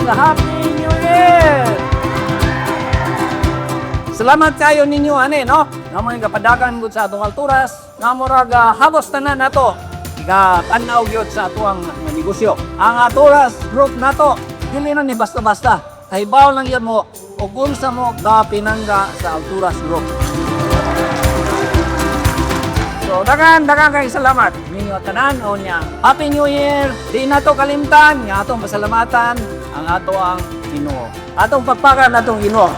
Happy New Year! Salamat kayo ninyo ani no. Namay kapadagan gud sa atong alturas, nga murag hagos tanan nato. Iga tanaw gyud sa atuang negosyo. Ang Alturas Group nato, dili na ni basta-basta. Kahibaw lang yun mo ug unsa mo pinangga sa Alturas Group. So dagan kay salamat ninyo tanan o niya. Happy New Year! Di nato kalimtan nga atong pasalamatan ang ato ang Ginoo. Atong pagpakan atong Ginoo.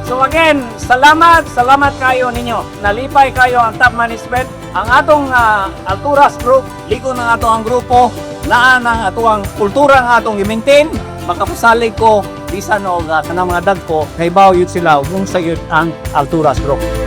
So again, salamat kayo ninyo. Nalipay kayo ang top management. Ang atong Alturas Group, ligo ng ato ang grupo, naan ang atuang kultura nga atong i-maintain. Makapusalig ko, bisan o kanang mga dagko, kay baw yun sila, kung sa yun ang Alturas Group.